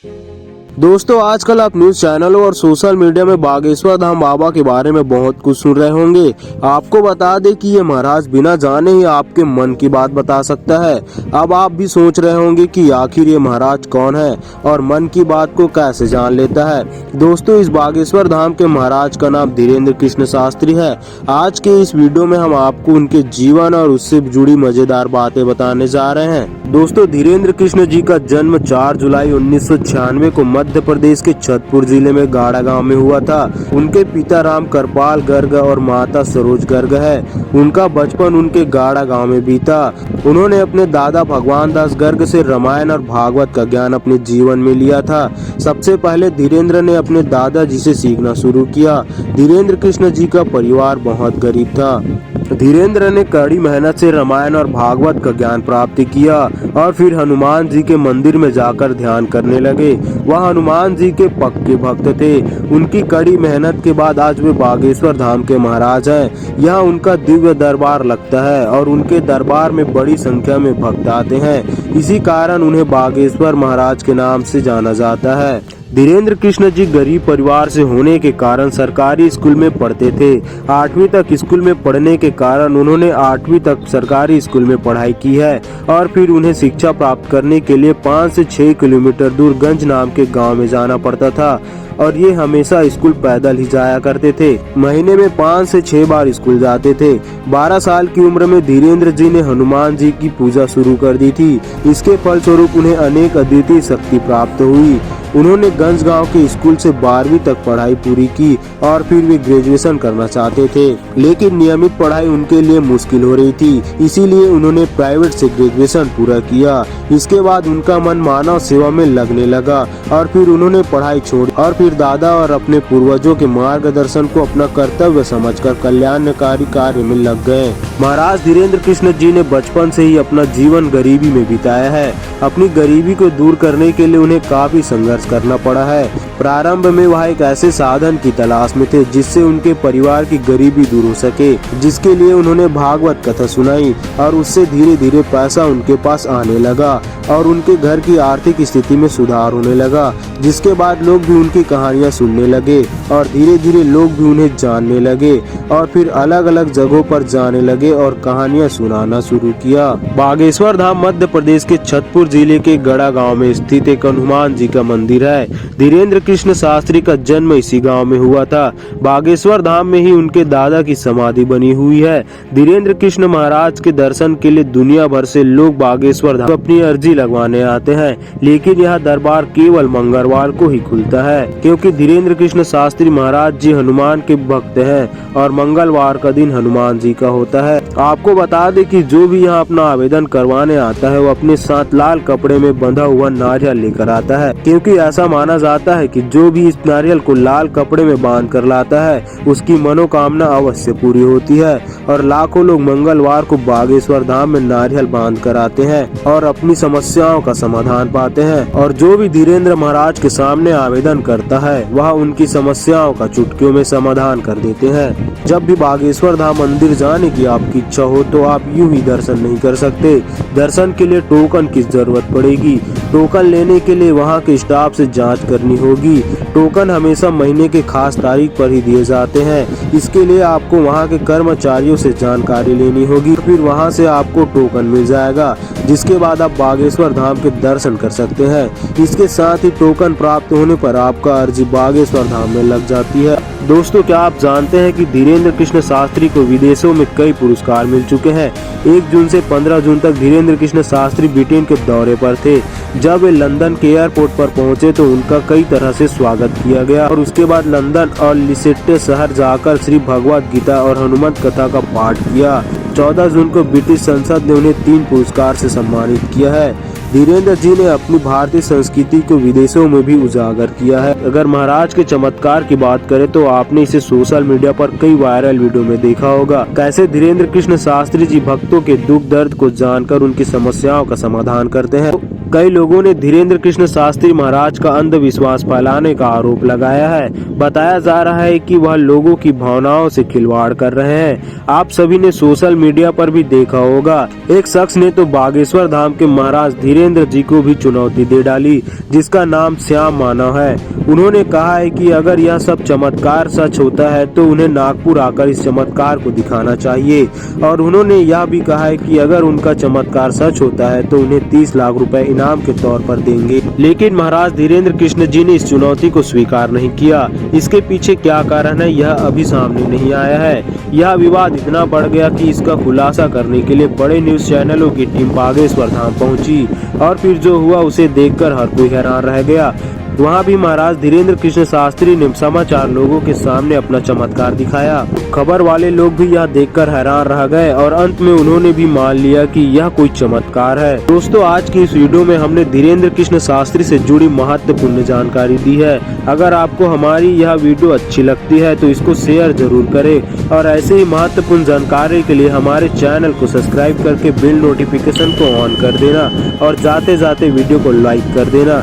दोस्तों आजकल आप न्यूज चैनलों और सोशल मीडिया में बागेश्वर धाम बाबा के बारे में बहुत कुछ सुन रहे होंगे। आपको बता दें कि ये महाराज बिना जाने ही आपके मन की बात बता सकता है। अब आप भी सोच रहे होंगे कि आखिर ये महाराज कौन है और मन की बात को कैसे जान लेता है। दोस्तों इस बागेश्वर धाम के महाराज का नाम धीरेन्द्र कृष्ण शास्त्री है। आज के इस वीडियो में हम आपको उनके जीवन और उससे जुड़ी मजेदार बातें बताने जा रहे हैं। दोस्तों धीरेन्द्र कृष्ण जी का जन्म 4 जुलाई 1996 को मध्य प्रदेश के छतरपुर जिले में गाड़ा गांव में हुआ था। उनके पिता राम कृपाल गर्ग और माता सरोज गर्ग है। उनका बचपन उनके गाड़ा गांव में बीता। उन्होंने अपने दादा भगवान दास गर्ग से रामायण और भागवत का ज्ञान अपने जीवन में लिया था। सबसे पहले धीरेन्द्र ने अपने दादाजी से सीखना शुरू किया। धीरेन्द्र कृष्ण जी का परिवार बहुत गरीब था। धीरेन्द्र ने कड़ी मेहनत से रामायण और भागवत का ज्ञान प्राप्त किया और फिर हनुमान जी के मंदिर में जाकर ध्यान करने लगे। वह हनुमान जी के पक्के भक्त थे। उनकी कड़ी मेहनत के बाद आज वे बागेश्वर धाम के महाराज हैं। यहाँ उनका दिव्य दरबार लगता है और उनके दरबार में बड़ी संख्या में भक्त आते हैं। इसी कारण उन्हें बागेश्वर महाराज के नाम से जाना जाता है। धीरेन्द्र कृष्ण जी गरीब परिवार से होने के कारण सरकारी स्कूल में पढ़ते थे। 8वीं तक स्कूल में पढ़ने के कारण उन्होंने 8वीं तक सरकारी स्कूल में पढ़ाई की है और फिर उन्हें शिक्षा प्राप्त करने के लिए 5 से 6 किलोमीटर दूर गंज नाम के गांव में जाना पड़ता था और ये हमेशा स्कूल पैदल ही जाया करते थे। महीने में 5 से 6 बार स्कूल जाते थे। 12 साल की उम्र में धीरेन्द्र जी ने हनुमान जी की पूजा शुरू कर दी थी। इसके फलस्वरूप उन्हें अनेक अद्वितीय शक्ति प्राप्त हुई। उन्होंने गंज गांव के स्कूल से 12वीं तक पढ़ाई पूरी की और फिर वे ग्रेजुएशन करना चाहते थे, लेकिन नियमित पढ़ाई उनके लिए मुश्किल हो रही थी। इसीलिए उन्होंने प्राइवेट से ग्रेजुएशन पूरा किया। इसके बाद उनका मन मानव सेवा में लगने लगा और फिर उन्होंने पढ़ाई छोड़ी और फिर दादा और अपने पूर्वजों के मार्गदर्शन को अपना कर्तव्य समझकर कल्याणकारी कार्य में लग गए। महाराज धीरेन्द्र कृष्ण जी ने बचपन से ही अपना जीवन गरीबी में बिताया है। अपनी गरीबी को दूर करने के लिए उन्हें काफी संघर्ष करना पड़ा है। प्रारंभ में वह एक ऐसे साधन की तलाश में थे जिससे उनके परिवार की गरीबी दूर हो सके, जिसके लिए उन्होंने भागवत कथा सुनाई और उससे धीरे धीरे पैसा उनके पास आने लगा और उनके घर की आर्थिक स्थिति में सुधार होने लगा। जिसके बाद लोग भी उनकी कहानियां सुनने लगे और धीरे धीरे लोग भी उन्हें जानने लगे और फिर अलग अलग जगहों पर जाने लगे और कहानियां सुनाना शुरू किया। बागेश्वर धाम मध्य प्रदेश के छतरपुर जिले के गड़ा गांव में स्थित एक हनुमान जी का मंदिर है। धीरेन्द्र कृष्ण शास्त्री का जन्म इसी गांव में हुआ था। बागेश्वर धाम में ही उनके दादा की समाधि बनी हुई है। धीरेन्द्र कृष्ण महाराज के दर्शन के लिए दुनिया भर से लोग बागेश्वर धाम अपनी अर्जी लगवाने आते हैं, लेकिन यह दरबार केवल मंगलवार को ही खुलता है, क्योंकि धीरेन्द्र कृष्ण शास्त्री महाराज जी हनुमान के भक्त हैं और मंगलवार का दिन हनुमान जी का होता है। आपको बता दें कि जो भी यहाँ अपना आवेदन करवाने आता है वो अपने साथ लाल कपड़े में बंधा हुआ नारियल लेकर आता है, क्योंकि ऐसा माना जाता है कि जो भी इस नारियल को लाल कपड़े में बांध कर लाता है उसकी मनोकामना अवश्य पूरी होती है। और लाखों लोग मंगलवार को बागेश्वर धाम में नारियल बांध कर आते हैं और अपनी समस्याओं का समाधान पाते हैं। और जो भी धीरेन्द्र महाराज के सामने आवेदन करता है वह उनकी समस्याओं का चुटकियों में समाधान कर देते हैं। जब भी बागेश्वर धाम मंदिर जाने की आपकी इच्छा हो तो आप यूं ही दर्शन नहीं कर सकते। दर्शन के लिए टोकन की जरूरत पड़ेगी। टोकन लेने के लिए वहां के स्टाफ से जांच करनी होगी। टोकन हमेशा महीने के खास तारीख पर ही दिए जाते हैं। इसके लिए आपको वहां के कर्मचारियों से जानकारी लेनी होगी, फिर वहां से आपको टोकन मिल जाएगा, जिसके बाद आप बागेश्वर धाम के दर्शन कर सकते हैं। इसके साथ ही टोकन प्राप्त होने पर आपका अर्जी बागेश्वर धाम में लग जाती है। दोस्तों क्या आप जानते हैं कि धीरेन्द्र कृष्ण शास्त्री को विदेशों में कई पुरस्कार मिल चुके हैं। 1 जून से 15 जून तक धीरेन्द्र कृष्ण शास्त्री ब्रिटेन के दौरे पर थे। जब वे लंदन के एयरपोर्ट पर पहुंचे तो उनका कई तरह से स्वागत किया गया और उसके बाद लंदन और लिसेटे शहर जाकर श्री भगवत गीता और हनुमत कथा का पाठ किया। 14 जून को ब्रिटिश संसद ने उन्हें 3 पुरस्कार से सम्मानित किया है। धीरेन्द्र जी ने अपनी भारतीय संस्कृति को विदेशों में भी उजागर किया है। अगर महाराज के चमत्कार की बात करें तो आपने इसे सोशल मीडिया पर कई वायरल वीडियो में देखा होगा। कैसे धीरेन्द्र कृष्ण शास्त्री जी भक्तों के दुख दर्द को जानकर उनकी समस्याओं का समाधान करते हैं। कई लोगों ने धीरेन्द्र कृष्ण शास्त्री महाराज का अंधविश्वास फैलाने का आरोप लगाया है। बताया जा रहा है कि वह लोगों की भावनाओं से खिलवाड़ कर रहे हैं। आप सभी ने सोशल मीडिया पर भी देखा होगा। एक शख्स ने तो बागेश्वर धाम के महाराज धीरेन्द्र धीरेन्द्र जी को भी चुनौती दे डाली, जिसका नाम श्याम मानव है। उन्होंने कहा है कि अगर यह सब चमत्कार सच होता है तो उन्हें नागपुर आकर इस चमत्कार को दिखाना चाहिए। और उन्होंने यह भी कहा है कि अगर उनका चमत्कार सच होता है तो उन्हें 30 लाख रुपए इनाम के तौर पर देंगे। लेकिन महाराज धीरेन्द्र कृष्ण जी ने इस चुनौती को स्वीकार नहीं किया। इसके पीछे क्या कारण है यह अभी सामने नहीं आया है। यह विवाद इतना बढ़ गया कि इसका खुलासा करने के लिए बड़े न्यूज चैनलों की टीम बागेश्वर धाम पहुंची और फिर जो हुआ उसे देखकर हर कोई हैरान रह गया। वहाँ भी महाराज धीरेन्द्र कृष्ण शास्त्री ने समाचार लोगों के सामने अपना चमत्कार दिखाया। खबर वाले लोग भी यह देखकर हैरान रह गए और अंत में उन्होंने भी मान लिया कि यह कोई चमत्कार है। दोस्तों, आज की इस वीडियो में हमने धीरेन्द्र कृष्ण शास्त्री से जुड़ी महत्वपूर्ण जानकारी दी है। अगर आपको हमारी यह वीडियो अच्छी लगती है तो इसको शेयर जरूर करें और ऐसे ही महत्वपूर्ण जानकारी के लिए हमारे चैनल को सब्सक्राइब करके बिल नोटिफिकेशन को ऑन कर देना और जाते जाते वीडियो को लाइक कर देना।